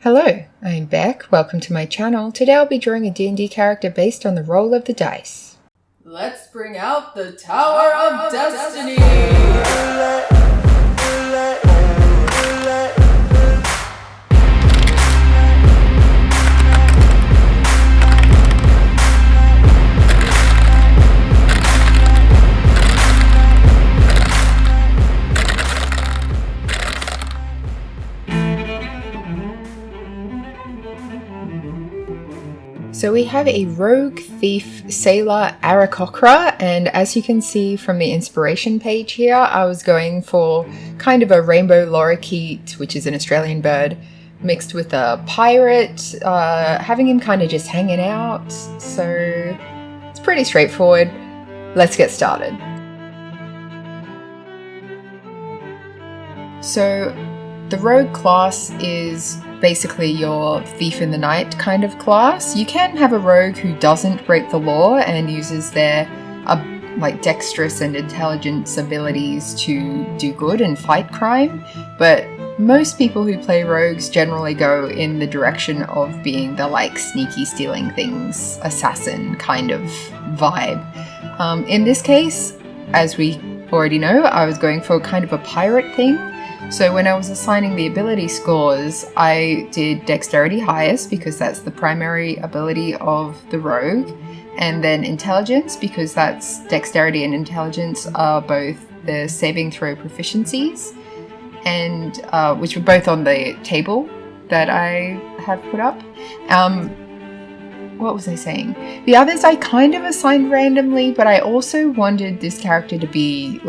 Hello, I'm Beck. Welcome to my channel. Today I'll be drawing a D&D character based on the roll of the dice. Let's bring out the Tower of Destiny! So we have a rogue, thief, sailor, Aarakocra, and as you can see from the inspiration page here, I was going for kind of a rainbow lorikeet, which is an Australian bird, mixed with a pirate, having him kind of just hanging out, so it's pretty straightforward. Let's get started. So the rogue class is basically your thief in the night kind of class. You can have a rogue who doesn't break the law and uses their dexterous and intelligence abilities to do good and fight crime, but most people who play rogues generally go in the direction of being the sneaky stealing things, assassin kind of vibe. In this case, as we already know, I was going for kind of a pirate thing. So when I was assigning the ability scores, I did dexterity highest because that's the primary ability of the rogue, and then intelligence because that's dexterity and intelligence are both the saving throw proficiencies, and which were both on the table that I have put up. What was I saying? The others I kind of assigned randomly, but I also wanted this character to be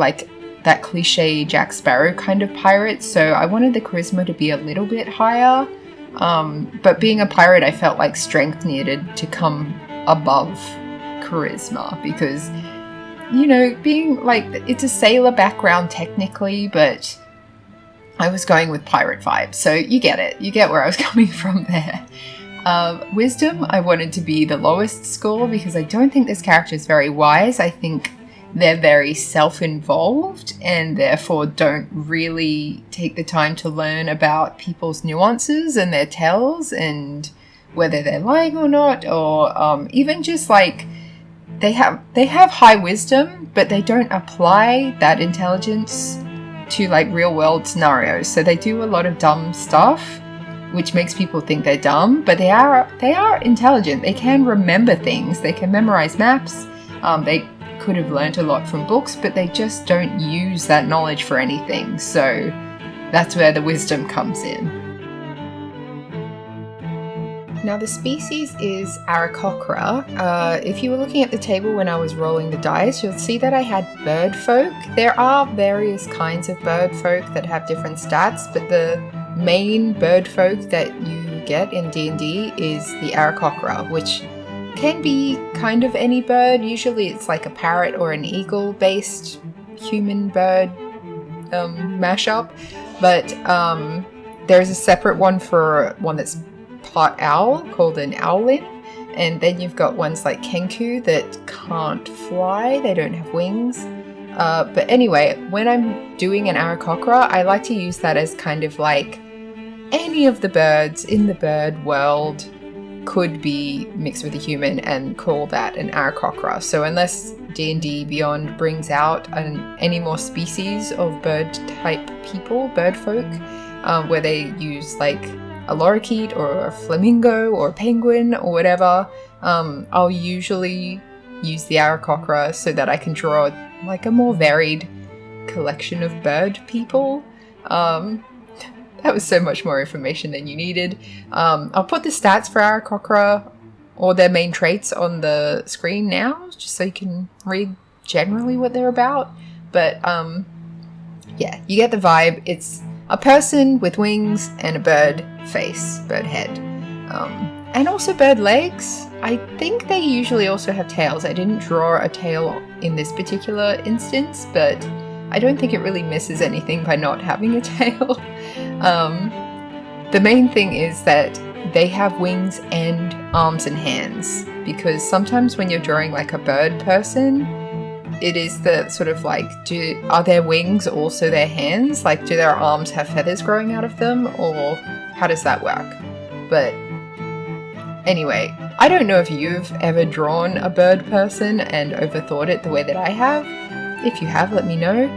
that cliche Jack Sparrow kind of pirate, so I wanted the charisma to be a little bit higher, but being a pirate I felt like strength needed to come above charisma because, you know, being it's a sailor background technically, but I was going with pirate vibes, so you get it, you get where I was coming from there. Wisdom I wanted to be the lowest score because I don't think this character is very wise. I think they're very self-involved and therefore don't really take the time to learn about people's nuances and their tells and whether they're lying or not, or even just they have high wisdom, but they don't apply that intelligence to real world scenarios. So they do a lot of dumb stuff, which makes people think they're dumb, but they are intelligent. They can remember things. They can memorize maps. They could have learnt a lot from books, but they just don't use that knowledge for anything. So that's where the wisdom comes in. Now the species is Aarakocra. If you were looking at the table when I was rolling the dice, you'll see that I had bird folk. There are various kinds of bird folk that have different stats, but the main bird folk that you get in D&D is the Aarakocra, which can be kind of any bird. Usually it's a parrot or an eagle based human bird mashup, but there's a separate one for one that's part owl called an owlin, and then you've got ones like kenku that can't fly, they don't have wings. But anyway, when I'm doing an Aarakocra, I like to use that as kind of any of the birds in the bird world could be mixed with a human and call that an Aarakocra. So unless D&D Beyond brings out any more species of bird type people, bird folk, where they use a lorikeet or a flamingo or a penguin or whatever, I'll usually use the Aarakocra so that I can draw a more varied collection of bird people. That was so much more information than you needed. I'll put the stats for Aarakocra or their main traits on the screen now, just so you can read generally what they're about. But yeah, you get the vibe. It's a person with wings and a bird face, bird head, and also bird legs. I think they usually also have tails. I didn't draw a tail in this particular instance, but I don't think it really misses anything by not having a tail. The main thing is that they have wings and arms and hands, because sometimes when you're drawing a bird person, it is the sort of are their wings also their hands? Do their arms have feathers growing out of them, or how does that work? But anyway, I don't know if you've ever drawn a bird person and overthought it the way that I have. If you have, let me know.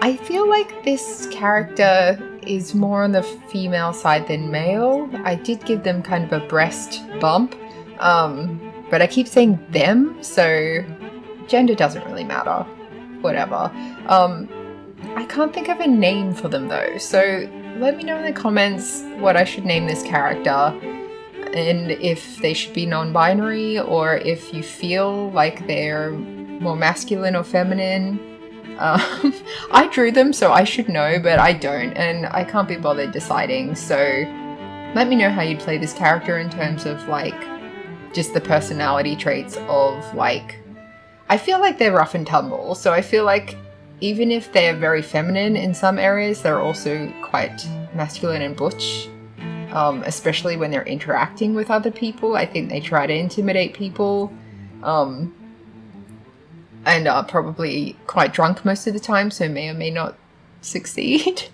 I feel like this character is more on the female side than male. I did give them kind of a breast bump, but I keep saying them, so gender doesn't really matter. Whatever. I can't think of a name for them though, so let me know in the comments what I should name this character, and if they should be non-binary, or if you feel like they're more masculine or feminine. I drew them, so I should know, but I don't, and I can't be bothered deciding, so let me know how you'd play this character in terms of, like, just the personality traits of, like, I feel like they're rough and tumble, so I feel like even if they're very feminine in some areas, they're also quite masculine and butch, especially when they're interacting with other people. I think they try to intimidate people, and are probably quite drunk most of the time, so may or may not succeed.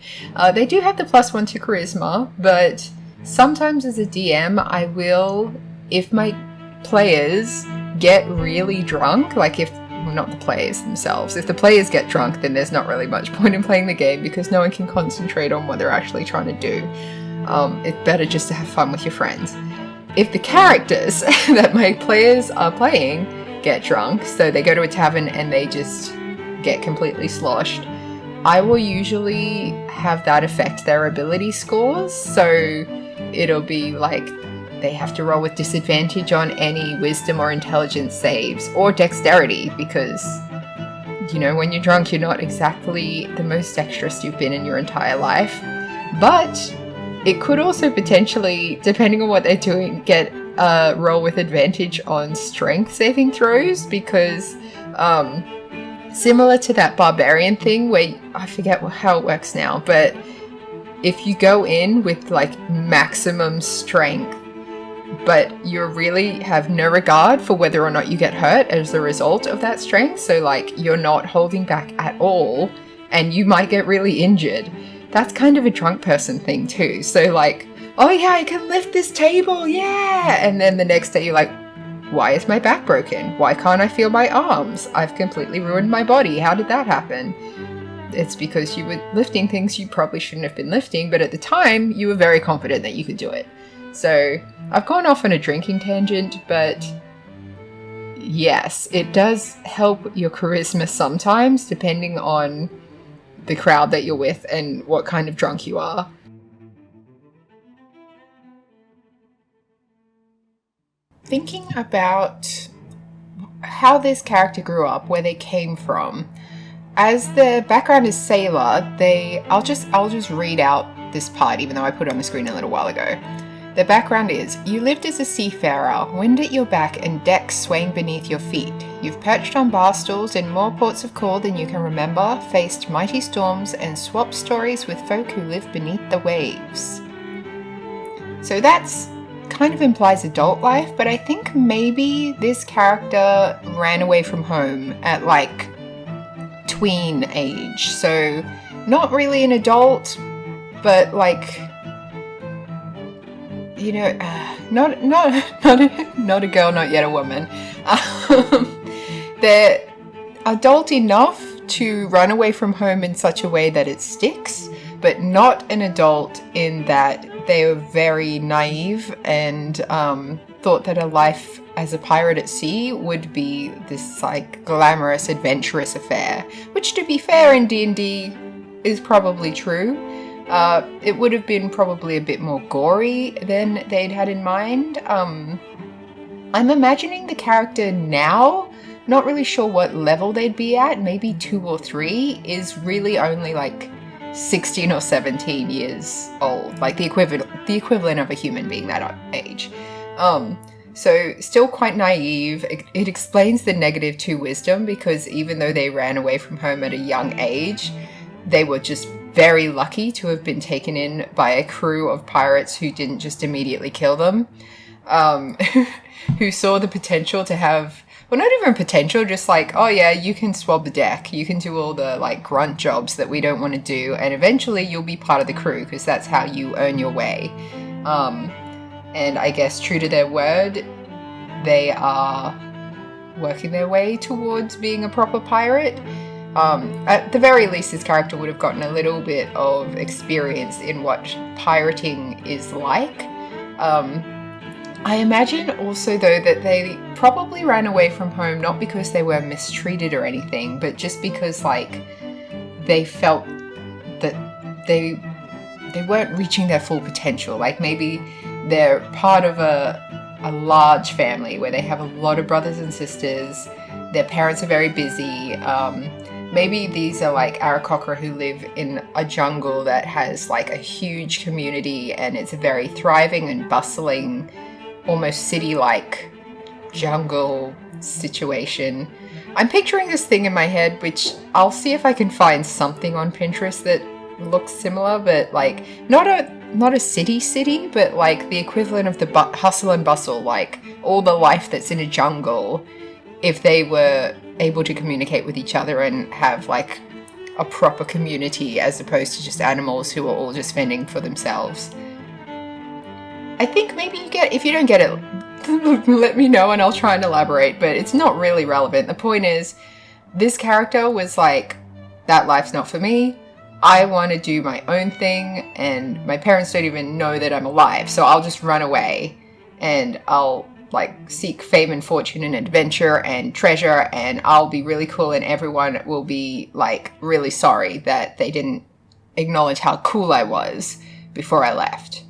They do have the +1 to charisma, but sometimes as a DM, I will, if my players get really drunk, like if, well, not the players themselves, if the players get drunk, then there's not really much point in playing the game because no one can concentrate on what they're actually trying to do. It's better just to have fun with your friends. If the characters that my players are playing get drunk, so they go to a tavern and they just get completely sloshed, I will usually have that affect their ability scores, so it'll be like they have to roll with disadvantage on any wisdom or intelligence saves, or dexterity, because, you know, when you're drunk you're not exactly the most dexterous you've been in your entire life. But it could also potentially, depending on what they're doing, get roll with advantage on strength saving throws, because similar to that barbarian thing where, I forget how it works now, but if you go in with like maximum strength but you really have no regard for whether or not you get hurt as a result of that strength, so like you're not holding back at all and you might get really injured, that's kind of a drunk person thing too. So like, oh yeah, I can lift this table, yeah! And then the next day you're like, why is my back broken? Why can't I feel my arms? I've completely ruined my body. How did that happen? It's because you were lifting things you probably shouldn't have been lifting, but at the time you were very confident that you could do it. So I've gone off on a drinking tangent, but yes, it does help your charisma sometimes, depending on the crowd that you're with and what kind of drunk you are. Thinking about how this character grew up, where they came from. As the background is sailor, I'll just read out this part, even though I put it on the screen a little while ago. The background is, you lived as a seafarer, wind at your back and decks swaying beneath your feet. You've perched on bar stools in more ports of call than you can remember, faced mighty storms and swapped stories with folk who live beneath the waves. So that's kind of implies adult life, but I think maybe this character ran away from home at like tween age, so not really an adult, but like, you know, not a girl, not yet a woman. They're adult enough to run away from home in such a way that it sticks, but not an adult in that they were very naive and thought that a life as a pirate at sea would be this like glamorous, adventurous affair, which, to be fair, in D&D is probably true. It would have been probably a bit more gory than they'd had in mind. I'm imagining the character now, not really sure what level they'd be at, maybe 2 or 3, is really only like 16 or 17 years old, like the equivalent of a human being that age. So still quite naive. It explains the -2 wisdom, because even though they ran away from home at a young age, they were just very lucky to have been taken in by a crew of pirates who didn't just immediately kill them, who saw the potential to have well, not even potential, just like, oh yeah, you can swab the deck, you can do all the like grunt jobs that we don't want to do, and eventually you'll be part of the crew because that's how you earn your way. And I guess true to their word, they are working their way towards being a proper pirate. At the very least, this character would have gotten a little bit of experience in what pirating is like. I imagine also, though, that they probably ran away from home not because they were mistreated or anything, but just because, like, they felt that they weren't reaching their full potential. Like, maybe they're part of a large family where they have a lot of brothers and sisters, their parents are very busy, maybe these are like Aarakocra who live in a jungle that has like a huge community and it's a very thriving and bustling, almost city-like jungle situation. I'm picturing this thing in my head, which I'll see if I can find something on Pinterest that looks similar, but like not a city, but like the equivalent of the hustle and bustle, like all the life that's in a jungle, if they were able to communicate with each other and have like a proper community as opposed to just animals who are all just fending for themselves. I think maybe if you don't get it, let me know and I'll try and elaborate, but it's not really relevant. The point is, this character was like, that life's not for me. I want to do my own thing, and my parents don't even know that I'm alive, so I'll just run away, and I'll like seek fame and fortune and adventure and treasure, and I'll be really cool, and everyone will be like really sorry that they didn't acknowledge how cool I was before I left.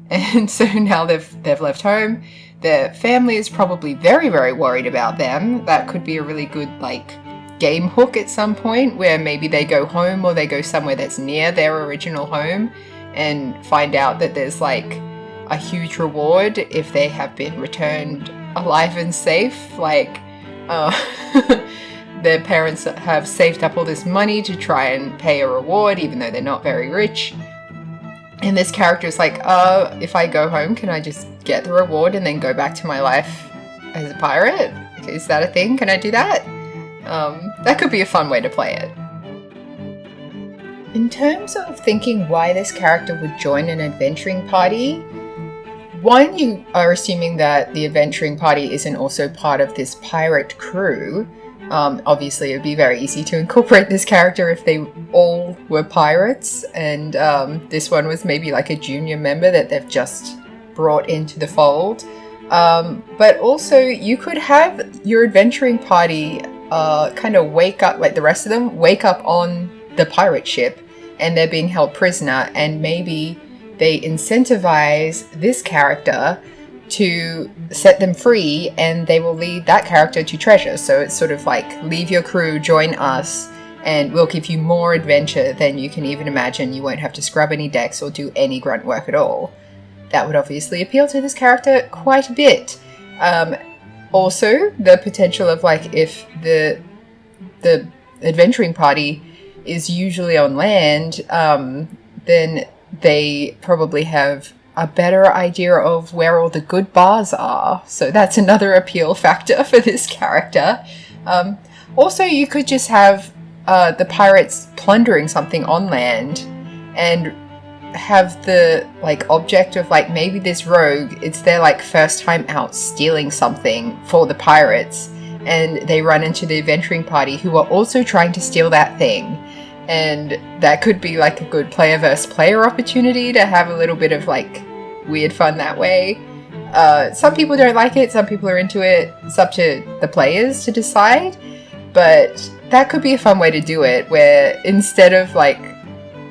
And so now they've left home. Their family is probably very, very worried about them. That could be a really good like game hook at some point, where maybe they go home or they go somewhere that's near their original home and find out that there's like a huge reward if they have been returned alive and safe. Like their parents have saved up all this money to try and pay a reward even though they're not very rich. And this character is like, if I go home, can I just get the reward and then go back to my life as a pirate? Is that a thing? Can I do that? That could be a fun way to play it. In terms of thinking why this character would join an adventuring party, one, you are assuming that the adventuring party isn't also part of this pirate crew. Obviously, it would be very easy to incorporate this character if they all were pirates, and this one was maybe like a junior member that they've just brought into the fold. But also, you could have your adventuring party kind of wake up, like the rest of them, wake up on the pirate ship, and they're being held prisoner, and maybe they incentivize this character to set them free, and they will lead that character to treasure. So it's sort of like, leave your crew, join us, and we'll give you more adventure than you can even imagine. You won't have to scrub any decks or do any grunt work at all. That would obviously appeal to this character quite a bit. Also, the potential of like, if the adventuring party is usually on land, then they probably have a better idea of where all the good bars are. So that's another appeal factor for this character. Also, you could just have the pirates plundering something on land and have the like object of like, maybe this rogue, it's their like first time out stealing something for the pirates, and they run into the adventuring party who are also trying to steal that thing. And that could be like a good player versus player opportunity to have a little bit of like weird fun that way. Some people don't like it, some people are into it. It's up to the players to decide, but that could be a fun way to do it, where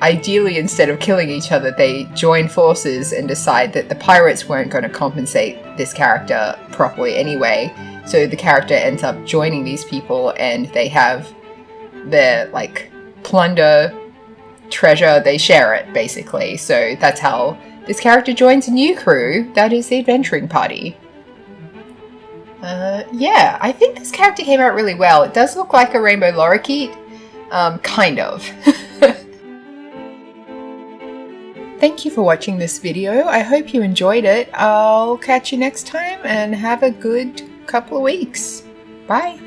ideally instead of killing each other, they join forces and decide that the pirates weren't going to compensate this character properly anyway. So the character ends up joining these people, and they have their like plunder, treasure, they share it basically. So that's how this character joins a new crew, that is the adventuring party. Yeah, I think this character came out really well. It does look like a rainbow lorikeet, kind of. Thank you for watching this video. I hope you enjoyed it. I'll catch you next time, and have a good couple of weeks. Bye!